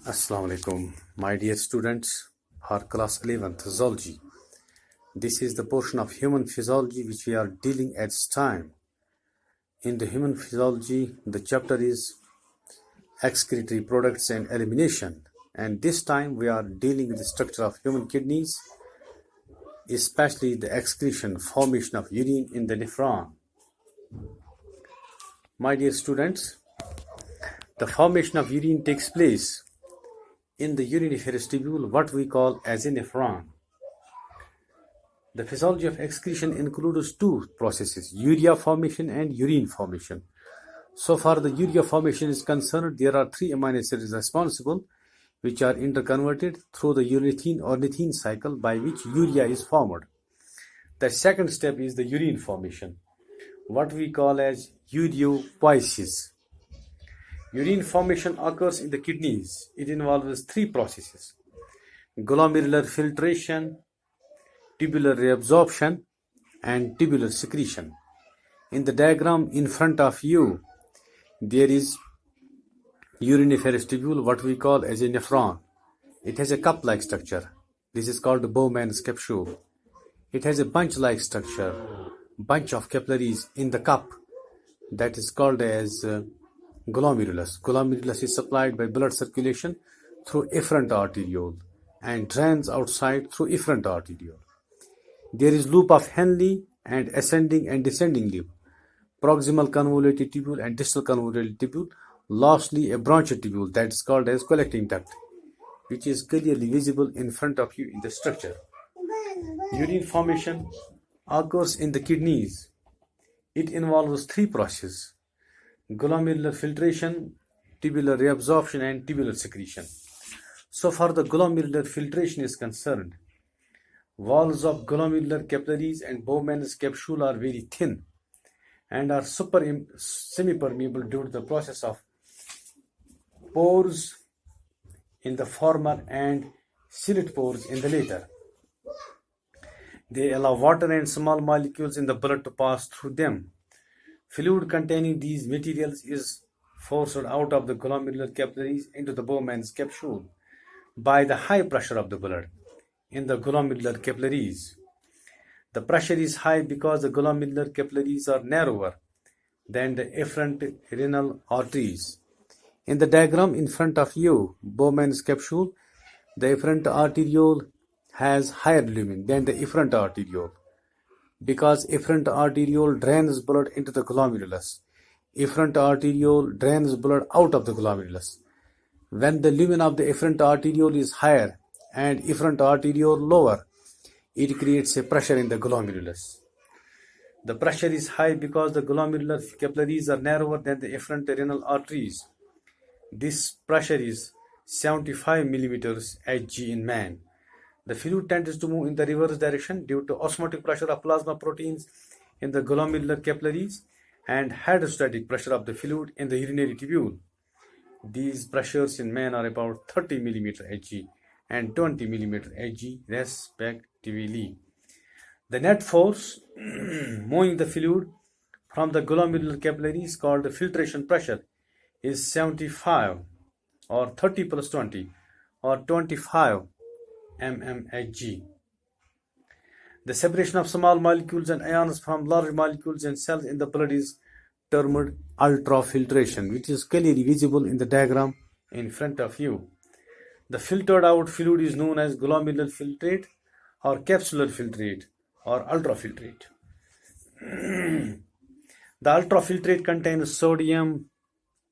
Assalamu alaikum, my dear students for class 11th zoology. This is the portion of human physiology which we are dealing at this time. In the human physiology, the chapter is excretory products and elimination. And this time we are dealing with the structure of human kidneys, especially the excretion, formation of urine in the nephron. My dear students, the formation of urine takes place in the uriniferous tubule, what we call as a nephron. The physiology of excretion includes two processes, urea formation and urine formation. So far the urea formation is concerned, there are three amino acids responsible which are interconverted through the urethane or methane cycle by which urea is formed. The second step is the urine formation, what we call as ureopoiesis. Urine formation occurs in the kidneys. It involves three processes: glomerular filtration, tubular reabsorption, and tubular secretion. In the diagram in front of you, there is uriniferous tubule, what we call as a nephron. It has a cup-like structure. This is called the Bowman's capsule. It has a bunch-like structure, bunch of capillaries in the cup, that is called as glomerulus. Glomerulus is supplied by blood circulation through efferent arteriole and drains outside through efferent arteriole. There is loop of Henle and ascending and descending loop, proximal convoluted tubule and distal convoluted tubule, lastly a branched tubule that is called as collecting duct, which is clearly visible in front of you in the structure. Urine formation occurs in the kidneys. It involves three processes: glomerular filtration, tubular reabsorption, and tubular secretion. So far the glomerular filtration is concerned, walls of glomerular capillaries and Bowman's capsule are very thin and are semi-permeable due to the process of pores in the former and slit pores in the later. They allow water and small molecules in the blood to pass through them. Fluid containing these materials is forced out of the glomerular capillaries into the Bowman's capsule by the high pressure of the blood in the glomerular capillaries. The pressure is high because the glomerular capillaries are narrower than the efferent renal arteries. In the diagram in front of you, Bowman's capsule, the efferent arteriole has higher lumen than the efferent arteriole, because efferent arteriole drains blood into the glomerulus. Efferent arteriole drains blood out of the glomerulus. When the lumen of the efferent arteriole is higher and efferent arteriole lower, it creates a pressure in the glomerulus. The pressure is high because the glomerular capillaries are narrower than the efferent renal arteries. This pressure is 75 millimeters Hg in man. The fluid tends to move in the reverse direction due to osmotic pressure of plasma proteins in the glomerular capillaries and hydrostatic pressure of the fluid in the urinary tubule. These pressures in man are about 30 mm Hg and 20 mm Hg respectively. The net force moving the fluid from the glomerular capillaries, called the filtration pressure, is 75 or 30 plus 20 or 25 mmHg. The separation of small molecules and ions from large molecules and cells in the blood is termed ultrafiltration, which is clearly visible in the diagram in front of you. The filtered out fluid is known as glomerular filtrate or capsular filtrate or ultrafiltrate. The ultrafiltrate contains sodium,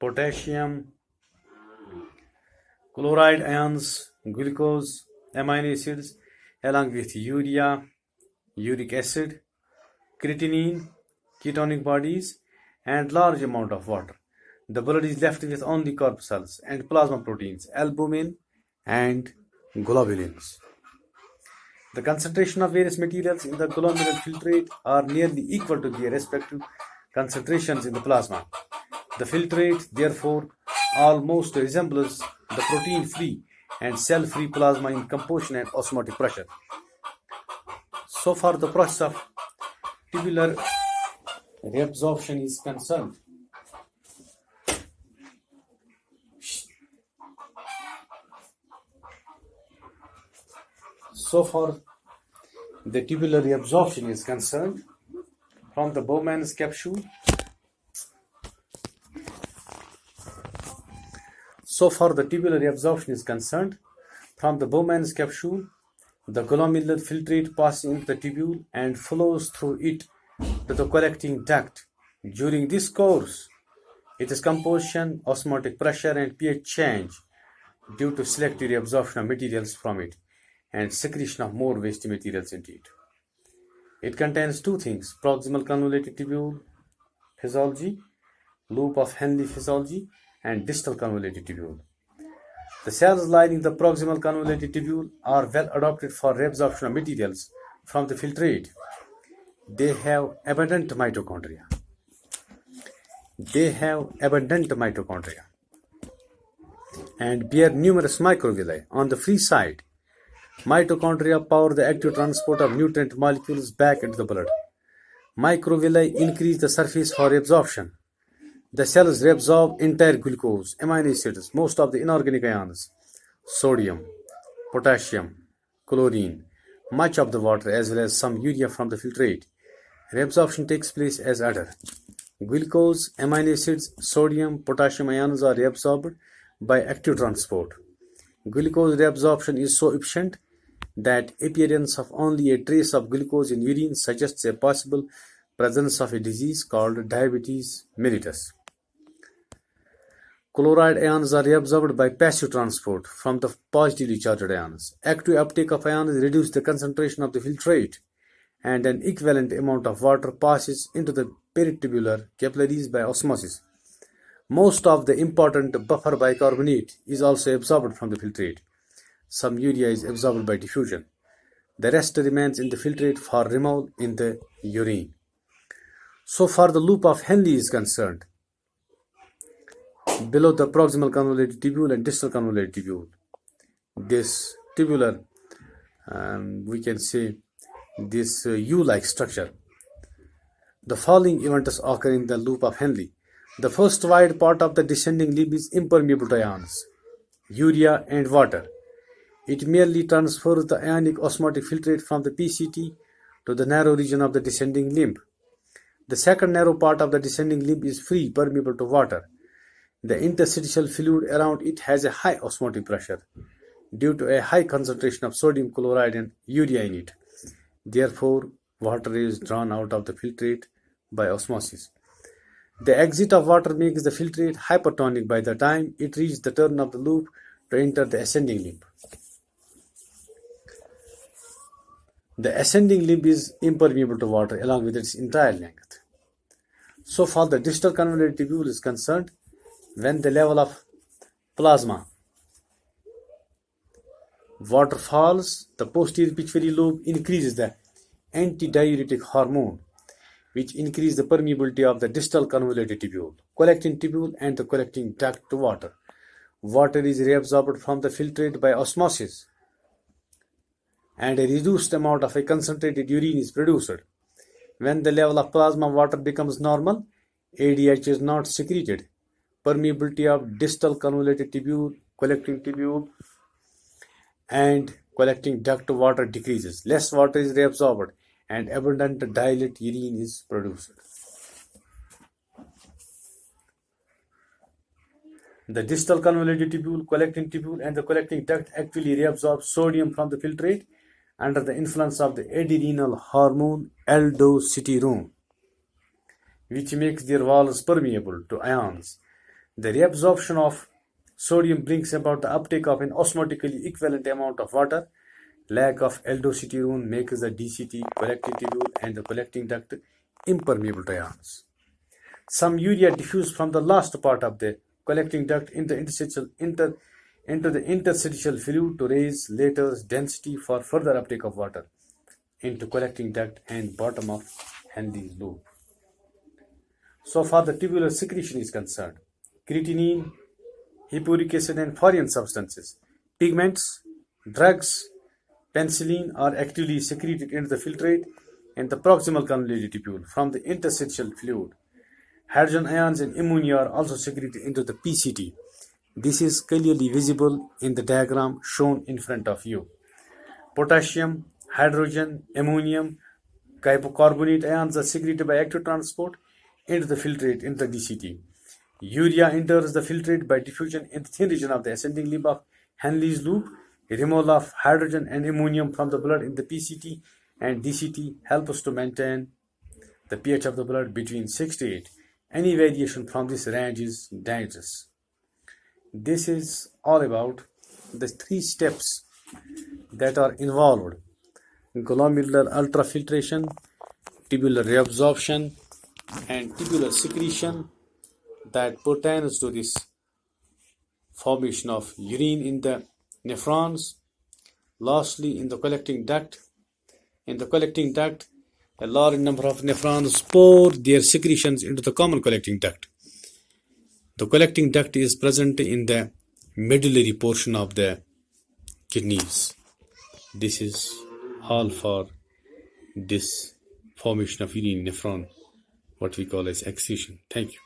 potassium, chloride ions, glucose, amino acids, along with urea, uric acid, creatinine, ketonic bodies, and large amount of water. The blood is left with only corpuscles and plasma proteins, albumin and globulins. The concentration of various materials in the glomerular filtrate are nearly equal to their respective concentrations in the plasma. The filtrate, therefore, almost resembles the protein-free and cell-free plasma in composition and osmotic pressure. So far the process of tubular reabsorption is concerned. So far the tubular reabsorption is concerned, from the Bowman's capsule, the glomerular filtrate passes into the tubule and flows through it to the collecting duct. During this course, its composition, osmotic pressure, and pH change due to selective reabsorption of materials from it and secretion of more waste materials into it. It contains two things: proximal convoluted tubule physiology, loop of Henle physiology, and distal convoluted tubule. The cells lining the proximal convoluted tubule are well adapted for reabsorption of materials from the filtrate. They have abundant mitochondria and bear numerous microvilli. On the free side, mitochondria power the active transport of nutrient molecules back into the blood. Microvilli increase the surface for reabsorption. The cells reabsorb entire glucose, amino acids, most of the inorganic ions, sodium, potassium, chlorine, much of the water, as well as some urea from the filtrate. Reabsorption takes place as adder. Glucose, amino acids, sodium, potassium ions are reabsorbed by active transport. Glucose reabsorption is so efficient that appearance of only a trace of glucose in urine suggests a possible presence of a disease called diabetes mellitus. Chloride ions are reabsorbed by passive transport from the positively charged ions. Active uptake of ions reduces the concentration of the filtrate, and an equivalent amount of water passes into the peritubular capillaries by osmosis. Most of the important buffer bicarbonate is also absorbed from the filtrate. Some urea is absorbed by diffusion. The rest remains in the filtrate for removal in the urine. So far the loop of Henle is concerned, below the proximal convoluted tubule and distal convoluted tubule, this tubular, we can say this U-like structure. The following events occur in the loop of Henle. The first wide part of the descending limb is impermeable to ions, urea and water. It merely transfers the ionic osmotic filtrate from the PCT to the narrow region of the descending limb. The second narrow part of the descending limb is free, permeable to water. The interstitial fluid around it has a high osmotic pressure due to a high concentration of sodium chloride and urea in it. Therefore, water is drawn out of the filtrate by osmosis. The exit of water makes the filtrate hypertonic by the time it reaches the turn of the loop to enter the ascending limb. The ascending limb is impermeable to water along with its entire length. So far the distal convoluted tubule is concerned, when the level of plasma water falls, the posterior pituitary lobe increases the antidiuretic hormone, which increases the permeability of the distal convoluted tubule, collecting tubule, and the collecting duct to water. Water is reabsorbed from the filtrate by osmosis, and a reduced amount of a concentrated urine is produced. When the level of plasma water becomes normal, ADH is not secreted. Permeability of distal convoluted tubule, and collecting duct to water decreases. Less water is reabsorbed and abundant dilute urine is produced. The distal convoluted tubule, collecting tubule, and the collecting duct actually reabsorb sodium from the filtrate under the influence of the adrenal hormone aldosterone, which makes their walls permeable to ions. The reabsorption of sodium brings about the uptake of an osmotically equivalent amount of water. Lack of aldosterone makes the DCT, collecting tubule, and the collecting duct impermeable to ions. Some urea diffuse from the last part of the collecting duct into the interstitial fluid to raise later density for further uptake of water into collecting duct and bottom of Henle's loop. So far the tubular secretion is concerned. Creatinine, hippuric acid, and foreign substances, pigments, drugs, penicillin are actively secreted into the filtrate and the proximal convoluted tubule from the interstitial fluid. Hydrogen ions and ammonia are also secreted into the PCT. This is clearly visible in the diagram shown in front of you. potassium, hydrogen, ammonium, hypocarbonate ions are secreted by active transport into the filtrate into the DCT. Urea enters the filtrate by diffusion in the thin region of the ascending limb of Henle's loop. Removal of hydrogen and ammonium from the blood in the PCT and DCT help us to maintain the pH of the blood between 6 to 8. Any variation from this range is dangerous. This is all about the 3 steps that are involved: glomerular ultrafiltration, tubular reabsorption, and tubular secretion that pertains to this formation of urine in the nephrons. Lastly, in the collecting duct, a large number of nephrons pour their secretions into the common collecting duct. The collecting duct is present in the medullary portion of the kidneys. This is all for this formation of urine nephron, what we call as excretion. Thank you.